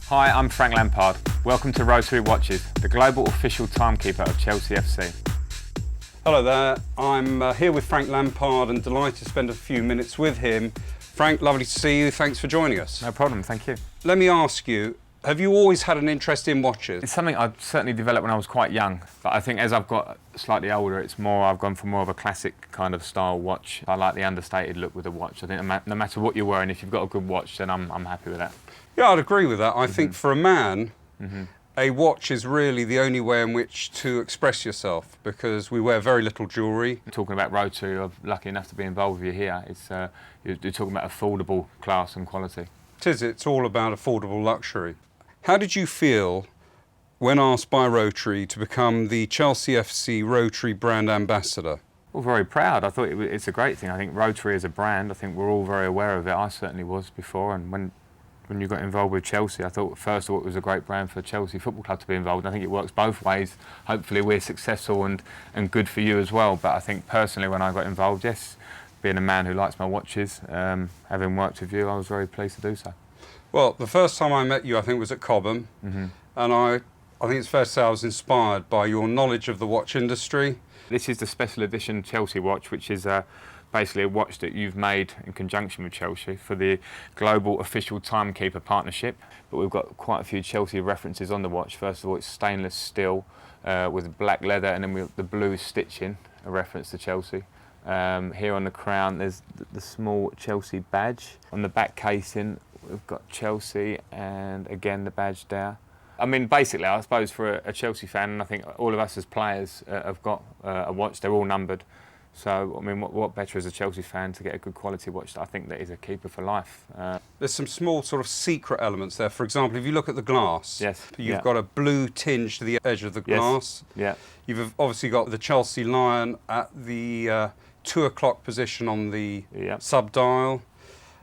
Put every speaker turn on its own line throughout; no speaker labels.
Hi, I'm Frank Lampard. Welcome to Rotary Watches, the global official timekeeper of Chelsea FC.
Hello there, I'm here with Frank Lampard and delighted to spend a few minutes with him. Frank, lovely to see you. Thanks for joining us.
No problem, thank you.
Let me ask you, have you always had an interest in watches?
It's something I certainly developed when I was quite young, but I think as I've got slightly older, I've gone for more of a classic kind of style watch. I like the understated look with a watch. I think no matter what you're wearing, if you've got a good watch, then I'm happy with that.
Yeah, I'd agree with that. I think for a man, a watch is really the only way in which to express yourself, because we wear very little jewellery.
Talking about Rotary, I'm lucky enough to be involved with you here. You're talking about affordable class and quality.
It's all about affordable luxury. How did you feel when asked by Rotary to become the Chelsea FC Rotary brand ambassador?
Well, very proud. I thought it's a great thing. I think Rotary as a brand, I think we're all very aware of it. I certainly was before, and when you got involved with Chelsea, I thought first of all it was a great brand for Chelsea Football Club to be involved. I think it works both ways. Hopefully we're successful and good for you as well. But I think personally when I got involved, yes, being a man who likes my watches, having worked with you, I was very pleased to do so.
Well, the first time I met you, I think, was at Cobham, and I think it's fair to say I was inspired by your knowledge of the watch industry.
This is the special edition Chelsea watch, which is basically a watch that you've made in conjunction with Chelsea for the global official timekeeper partnership. But we've got quite a few Chelsea references on the watch. First of all, it's stainless steel with black leather, and then the blue stitching, a reference to Chelsea. Here on the crown, there's the small Chelsea badge. On the back casing, we've got Chelsea, and again the badge there. I mean, basically, I suppose for a Chelsea fan, and I think all of us as players have got a watch. They're all numbered. So, I mean, what better as a Chelsea fan to get a good quality watch that I think that is a keeper for life.
There's some small sort of secret elements there. For example, if you look at the glass, you've got a blue tinge to the edge of the glass.
Yeah.
You've obviously got the Chelsea lion at the 2 o'clock position on the sub-dial.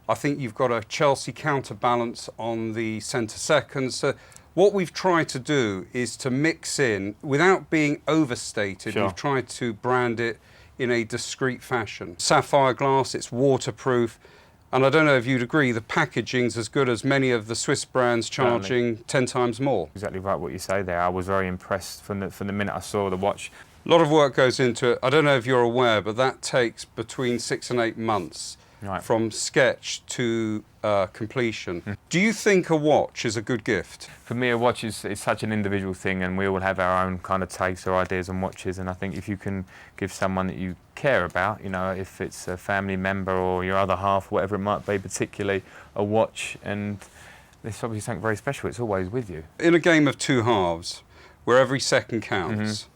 I think you've got a Chelsea counterbalance on the centre second. So what we've tried to do is to mix in, without being overstated, we've tried to brand it in a discreet fashion. Sapphire glass, it's waterproof, and I don't know if you'd agree, the packaging's as good as many of the Swiss brands, charging 10 times more.
Exactly right what you say there. I was very impressed from the minute I saw the watch.
A lot of work goes into it. I don't know if you're aware, but that takes between 6 and 8 months from sketch to completion. Do you think a watch is a good gift?
For me, a watch is such an individual thing, and we all have our own kind of tastes or ideas on watches, and I think if you can give someone that you care about, you know, if it's a family member or your other half, whatever it might be, particularly a watch, and this obviously something very special, it's always with you.
In a game of two halves, where every second counts,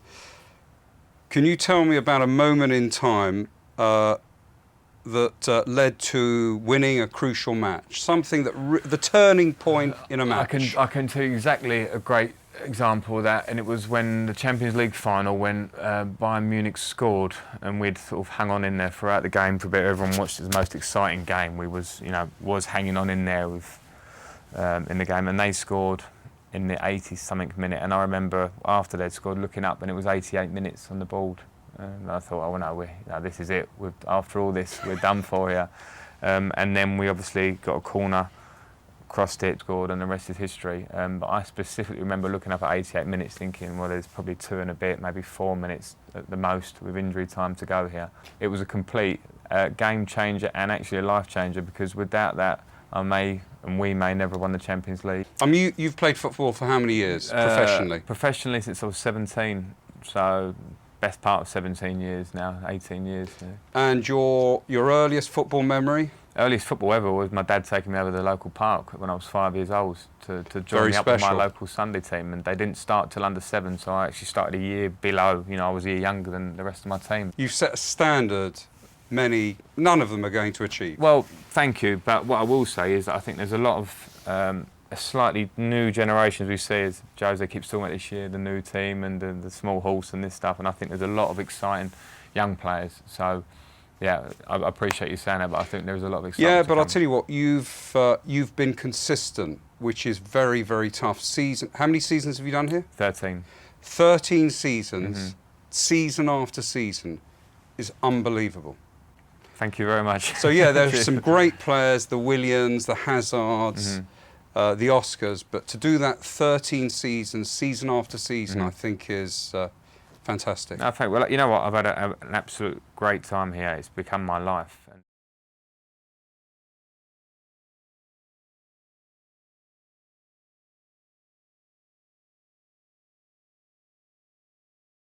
can you tell me about a moment in time that led to winning a crucial match? Something that the turning point in a match.
I can tell you exactly a great example of that, and it was when the Champions League final, when Bayern Munich scored, and we'd sort of hung on in there throughout the game for a bit. Everyone watched it as the most exciting game. We was hanging on in there with in the game, and they scored in the 80-something minute. And I remember after they'd scored, looking up, and it was 88 minutes on the board. And I thought, oh no, this is it. After all this, we're done for here. And then we obviously got a corner, crossed it, scored, and the rest is history. But I specifically remember looking up at 88 minutes thinking, well, there's probably 2 and a bit, maybe 4 minutes at the most with injury time to go here. It was a complete game changer and actually a life changer, because without that, we may never have won the Champions League.
I mean, you've played football for how many years, professionally?
Professionally since I was 17, so best part of 17 years now, 18 years. Yeah.
And your earliest football memory?
Earliest football ever was my dad taking me over to the local park when I was 5 years old to join me up with my local Sunday team, and they didn't start till under 7, so I actually started a year below. You know, I was a year younger than the rest of my team.
You've set a standard none of them are going to achieve.
Well, thank you, but what I will say is that I think there's a lot of a slightly new generation, as we see, as Jose keeps talking about this year, the new team and the small horse and this stuff, and I think there's a lot of exciting young players. So, yeah, I appreciate you saying that, but I think there's a lot of excitement.
Yeah, but I'll tell you what, you've been consistent, which is very, very tough. How many seasons have you done here?
13.
13 seasons, season after season, is unbelievable.
Thank you very much.
So yeah, there's some great players, the Williams, the Hazards, the Oscars, but to do that 13 seasons, season after season, I think is fantastic.
I think, well, you know what, I've had an absolute great time here. It's become my life.